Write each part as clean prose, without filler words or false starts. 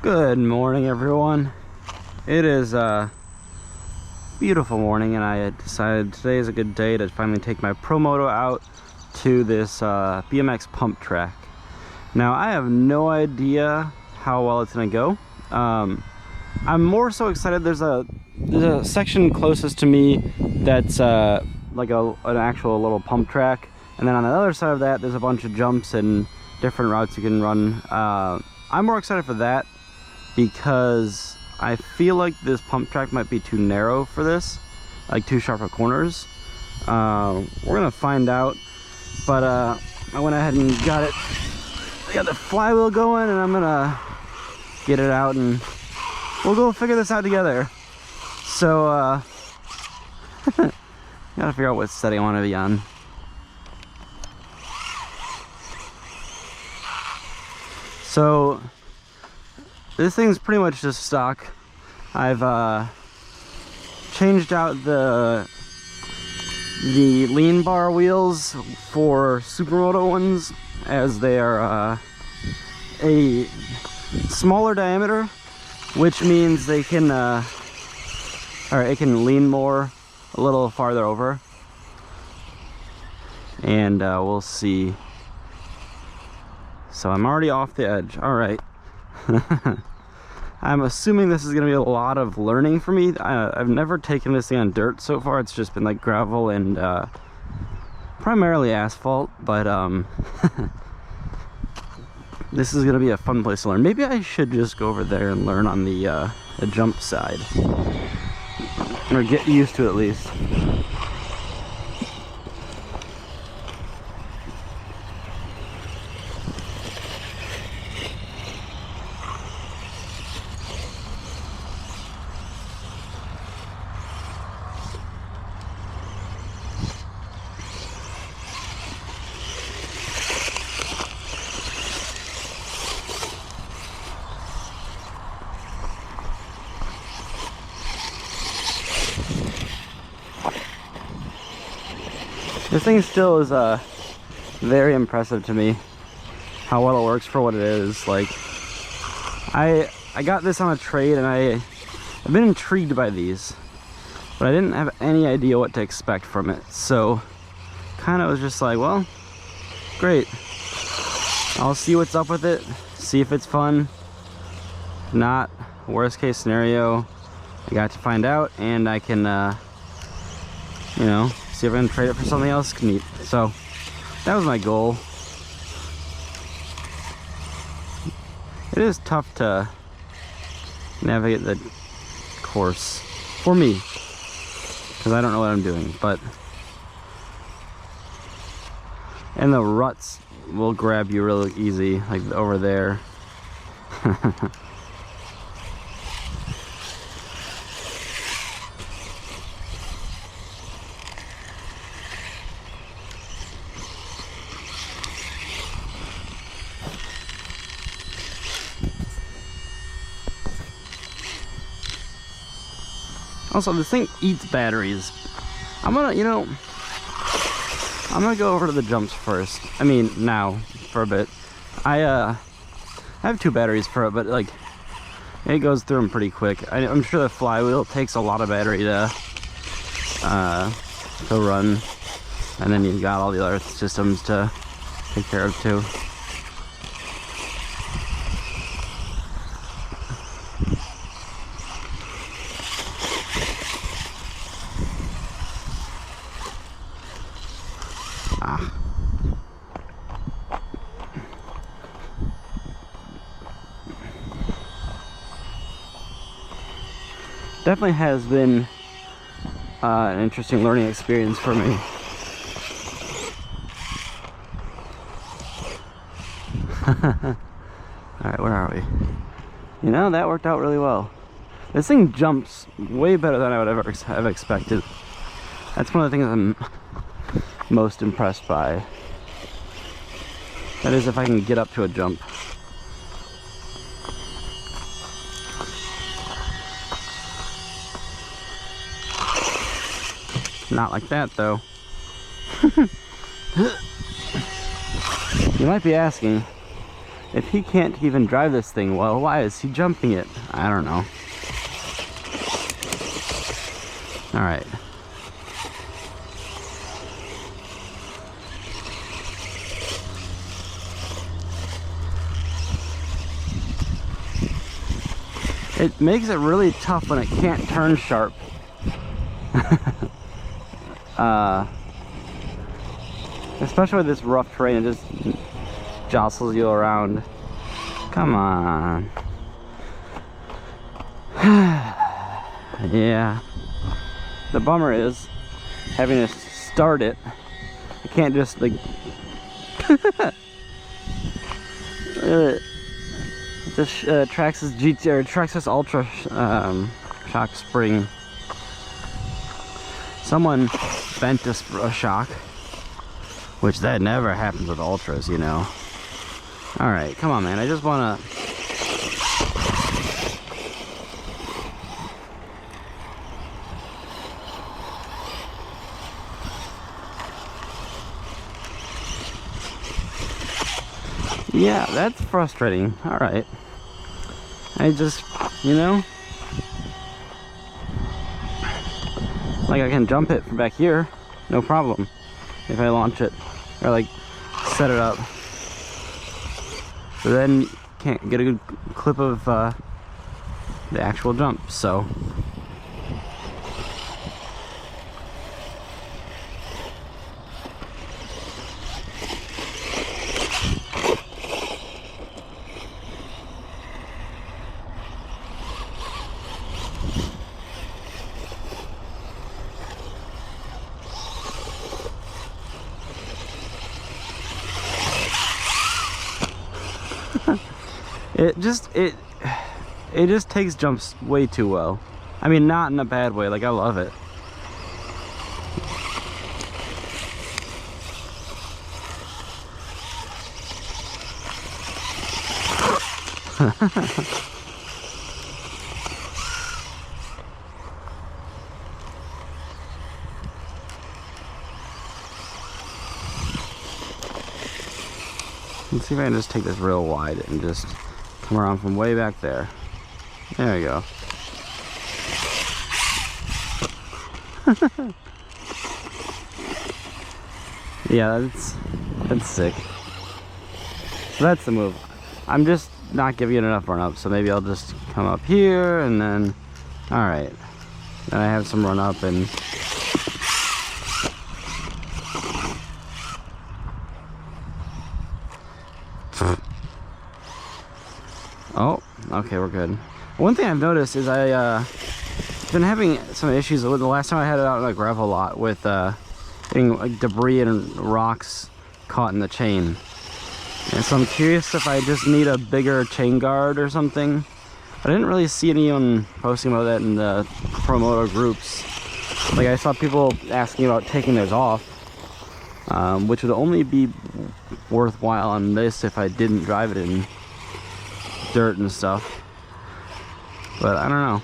Good morning, everyone. It is a beautiful morning, and I had decided today is a good day to finally take my Promoto out to this BMX pump track. Now, I have no idea how well it's gonna go. I'm more so excited. There's a section closest to me that's like an actual little pump track, and then on the other side of that, there's a bunch of jumps and different routes you can run. I'm more excited for that, because I feel like this pump track might be too narrow for this, like too sharp of corners. We're gonna find out, but I went ahead and got the flywheel going, and I'm gonna get it out and we'll go figure this out together. So gotta figure out what setting I want to be on. So this thing's pretty much just stock. I've changed out the lean bar wheels for Supermoto ones, as they are a smaller diameter, which means they can it can lean more a little farther over, and we'll see. So I'm already off the edge. All right. I'm assuming this is going to be a lot of learning for me. I've never taken this thing on dirt so far. It's just been like gravel and primarily asphalt, but this is going to be a fun place to learn. Maybe I should just go over there and learn on the jump side, or get used to it at least. This thing still is very impressive to me, how well it works for what it is. Like, I got this on a trade, and I've been intrigued by these, but I didn't have any idea what to expect from it. So kind of was just like, well, great, I'll see what's up with it, see if it's fun. If not, worst case scenario, I got to find out, and I can you know, see if I can trade it for something else neat. So that was my goal. It is tough to navigate the course for me, because I don't know what I'm doing, and the ruts will grab you really easy, like over there. Also, this thing eats batteries. I'm gonna go over to the jumps first. I mean, now, for a bit. I have 2 batteries for it, but like, it goes through them pretty quick. I'm sure the flywheel takes a lot of battery to run, and then you've got all the other systems to take care of too. Definitely has been an interesting learning experience for me. Alright, where are we? You know, that worked out really well. This thing jumps way better than I would ever have expected. That's one of the things I'm most impressed by. That is, if I can get up to a jump. Not like that, though. You might be asking, If he can't even drive this thing well, why is he jumping it? I don't know. All right. It makes it really tough when it can't turn sharp. Especially with this rough terrain, it just jostles you around. Come on. Yeah. The bummer is having to start it. I can't just like this Traxxas GT or Traxxas Ultra shock spring. Someone bent a shock, which that never happens with Ultras, you know. All right, come on, man. I just wanna. Yeah, that's frustrating. All right. I just, you know, like I can jump it from back here, no problem, if I launch it or like set it up. But then you can't get a good clip of the actual jump, so. It just takes jumps way too well. I mean, not in a bad way, like I love it. Let's see if I can just take this real wide and just come around from way back there. There we go. Yeah, that's sick. So that's the move. I'm just not giving it enough run up, so maybe I'll just come up here and then, all right. Then I have some run up and oh, okay, we're good. One thing I've noticed is I've been having some issues with the last time I had it out in a gravel lot with getting like debris and rocks caught in the chain. And so I'm curious if I just need a bigger chain guard or something. I didn't really see anyone posting about that in the Promoto groups. Like I saw people asking about taking theirs off, which would only be worthwhile on this if I didn't drive it in dirt and stuff. But I don't know.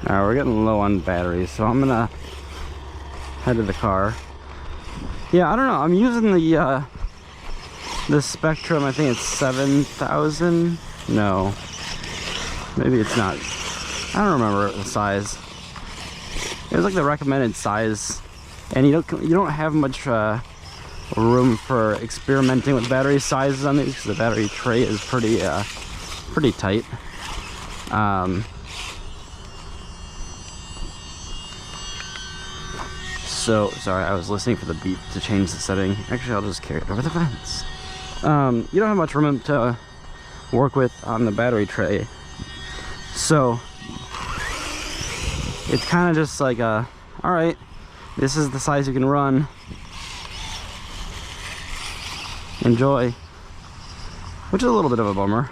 Alright, we're getting low on batteries, so I'm gonna head to the car. Yeah, I don't know. I'm using the Spectrum. I think it's 7,000. No, maybe it's not. I don't remember the size. It was like the recommended size, and you don't have much room for experimenting with battery sizes on these because the battery tray is pretty tight. So, sorry, I was listening for the beep to change the setting. Actually, I'll just carry it over the fence. You don't have much room to work with on the battery tray. So, it's kind of just like, all right, this is the size you can run. enjoy, which is a little bit of a bummer.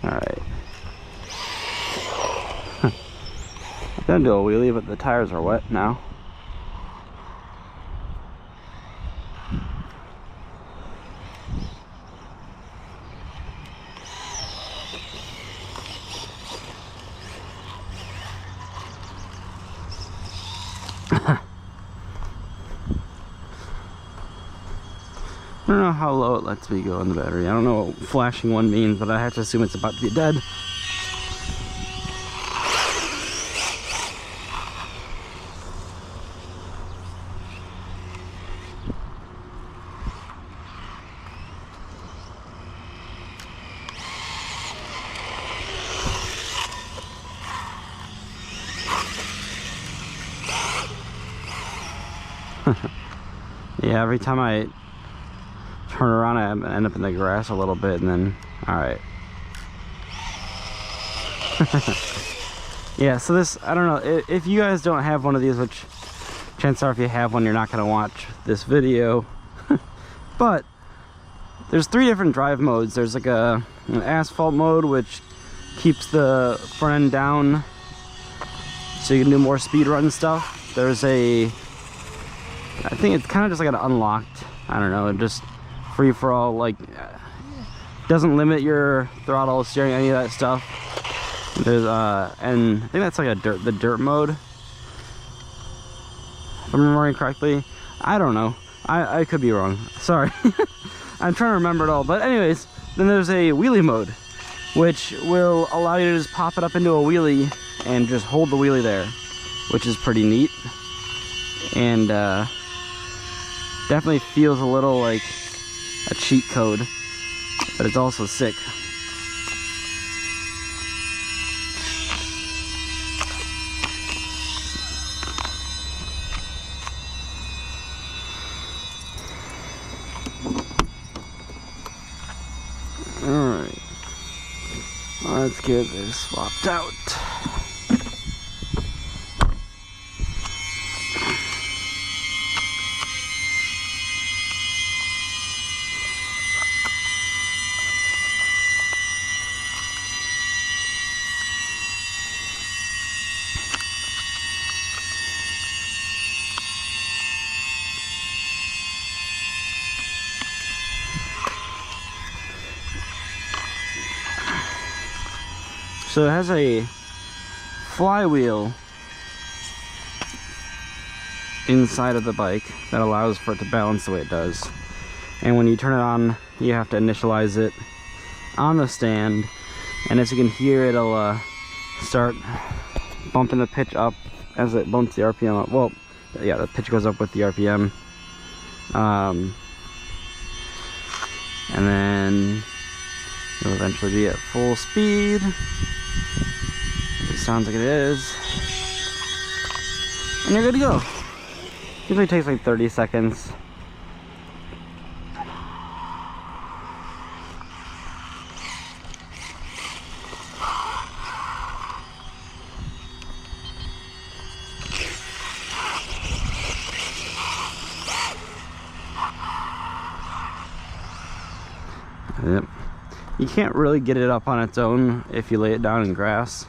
Alright. I'm gonna do a wheelie, but the tires are wet now. I don't know how low it lets me go in the battery. I don't know what flashing one means, but I have to assume it's about to be dead. Yeah, every time I turn around I end up in the grass a little bit, and then alright. Yeah, so this, I don't know, if you guys don't have one of these, which chances are if you have one you're not going to watch this video, but there's 3 different drive modes. There's like an asphalt mode, which keeps the front end down so you can do more speed run stuff. There's I think it's kind of just like an unlocked, I don't know, just free for all, like doesn't limit your throttle, steering, any of that stuff. There's and I think that's like the dirt mode, if I'm remembering correctly. I don't know, I could be wrong, sorry. I'm trying to remember it all, but anyways, then there's a wheelie mode, which will allow you to just pop it up into a wheelie and just hold the wheelie there, which is pretty neat. And definitely feels a little like a cheat code, but it's also sick. Alright, let's get this swapped out. So it has a flywheel inside of the bike that allows for it to balance the way it does. And when you turn it on, you have to initialize it on the stand. And as you can hear, it'll start bumping the pitch up as it bumps the RPM up. Well, yeah, the pitch goes up with the RPM. And then it'll eventually be at full speed. It sounds like it is. And you're good to go. Usually takes like 30 seconds. Yep. You can't really get it up on its own if you lay it down in grass.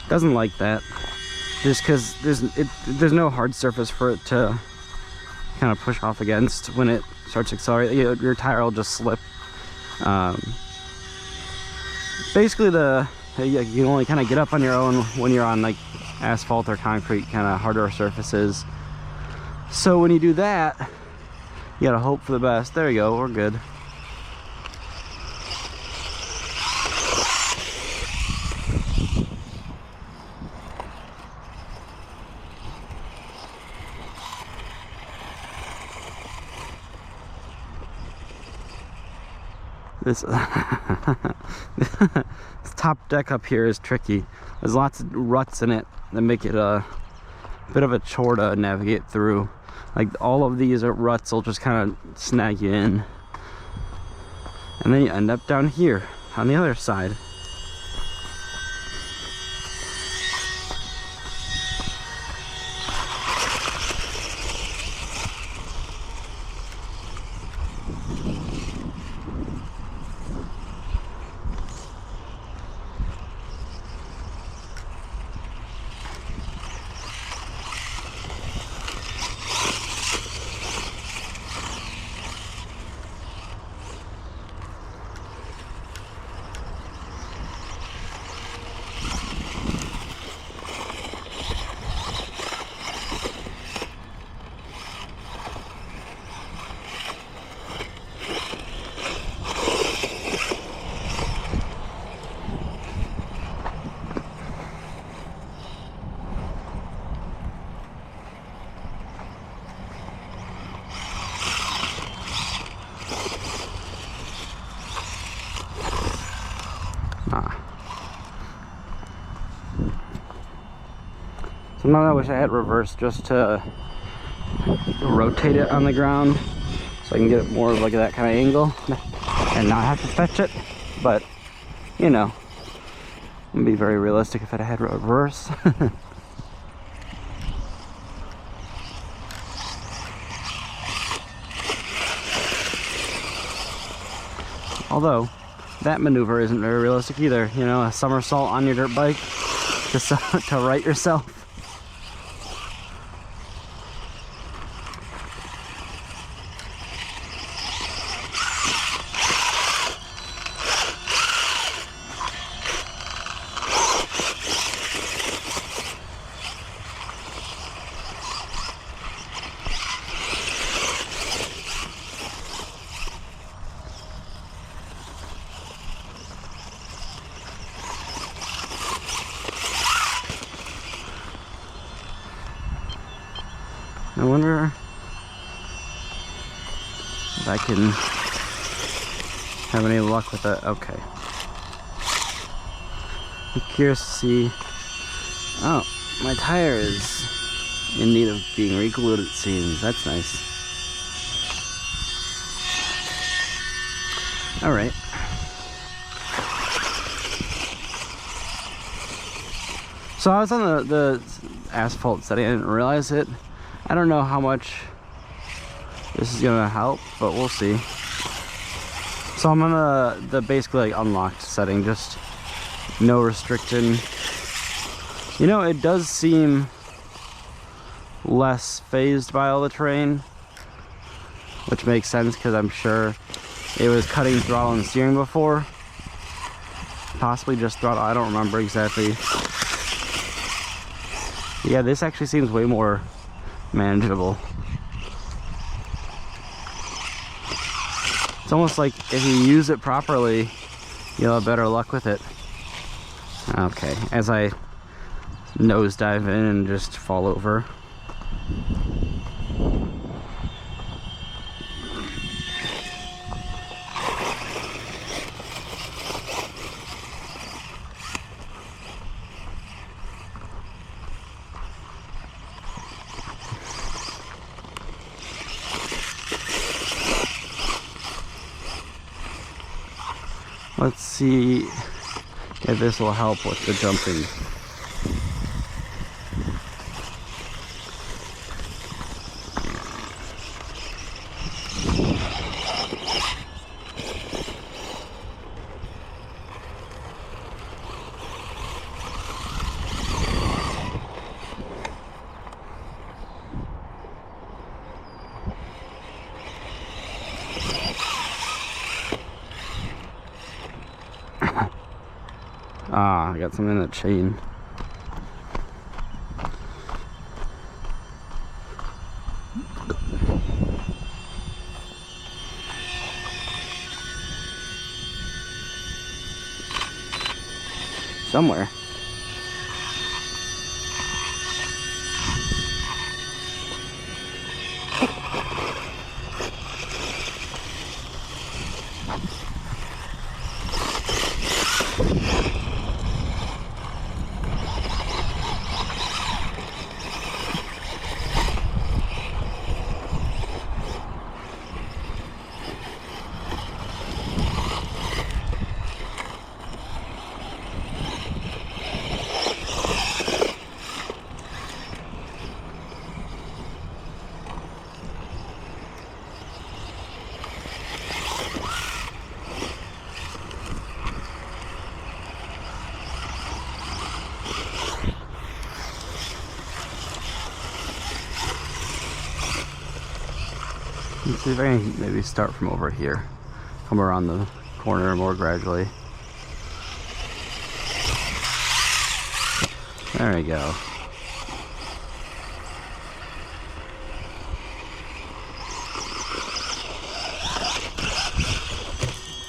Doesn't like that, just because there's no hard surface for it to kind of push off against when it starts accelerating. Your tire will just slip. Basically, you can only kind of get up on your own when you're on like asphalt or concrete, kind of harder surfaces. So when you do that, you gotta hope for the best. There you go, we're good. This, this top deck up here is tricky. There's lots of ruts in it that make it a bit of a chore to navigate through. Like all of these ruts will just kind of snag you in. And then you end up down here on the other side. Sometimes I wish I had reverse just to rotate it on the ground so I can get more of like that kind of angle and not have to fetch it. But you know, I'm gonna be very realistic if I had reverse. Although that maneuver isn't very realistic either. You know, a somersault on your dirt bike just to right yourself. I wonder if I can have any luck with that. Okay. I'm curious to see. Oh, my tire is in need of being re-glued, it seems. That's nice. Alright. So I was on the asphalt setting. I didn't realize it. I don't know how much this is gonna help, but we'll see. So I'm on the basically like unlocked setting, just no restriction. You know, it does seem less phased by all the terrain, which makes sense because I'm sure it was cutting throttle and steering before. Possibly just throttle, I don't remember exactly. Yeah, this actually seems way more manageable. It's almost like if you use it properly, you'll have better luck with it. Okay, as I nosedive in and just fall over. Let's see if this will help with the jumping. Ah, I got something in the chain. Somewhere. see if I can maybe start from over here. Come around the corner more gradually. There we go.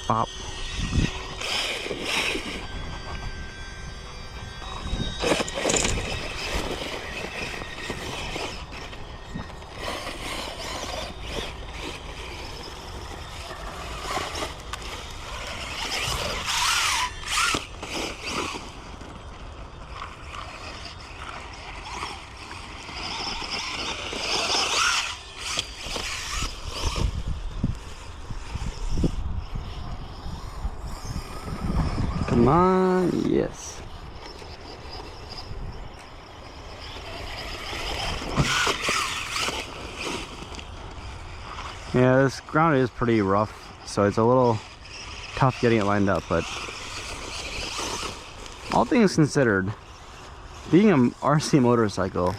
Bop. Come on, yes. Yeah, this ground is pretty rough, so it's a little tough getting it lined up, but all things considered, being an RC motorcycle,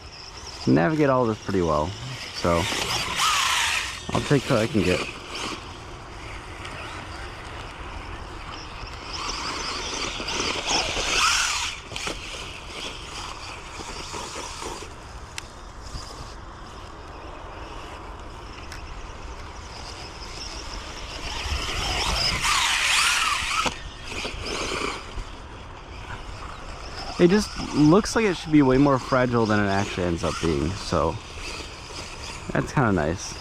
you navigate all this pretty well, so I'll take what I can get. It just looks like it should be way more fragile than it actually ends up being, so that's kind of nice.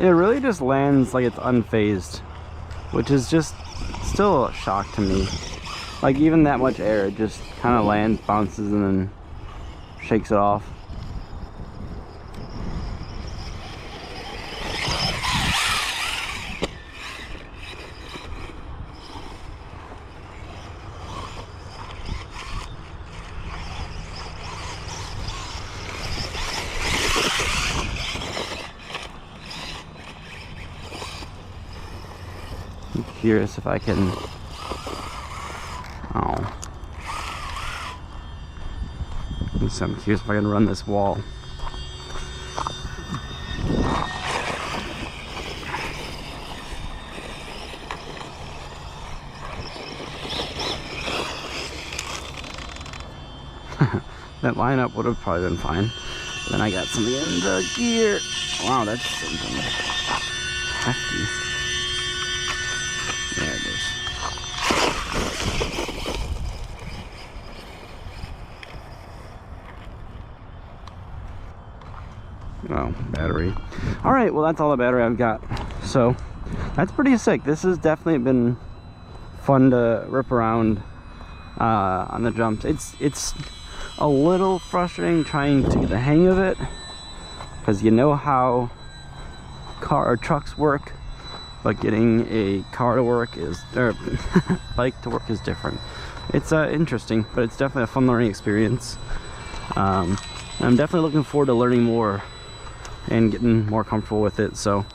It really just lands like it's unfazed, which is just still a shock to me. Like even that much air, it just kind of lands, bounces, and then shakes it off. I'm curious if I can. Oh. So I'm curious if I can run this wall. That lineup would have probably been fine. Then I got something in the gear. Wow, that's something hefty. There it is. Oh, battery. Alright, well that's all the battery I've got. So, that's pretty sick. This has definitely been fun to rip around on the jumps. It's a little frustrating trying to get the hang of it, because you know how car or trucks work, but getting a car to work is, or bike to work is different. It's interesting, but it's definitely a fun learning experience. I'm definitely looking forward to learning more and getting more comfortable with it, so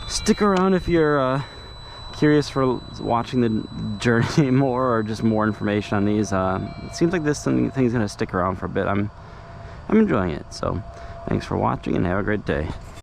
stick around if you're curious for watching the journey more, or just more information on these. It seems like this thing's gonna stick around for a bit. I'm enjoying it, so thanks for watching and have a great day.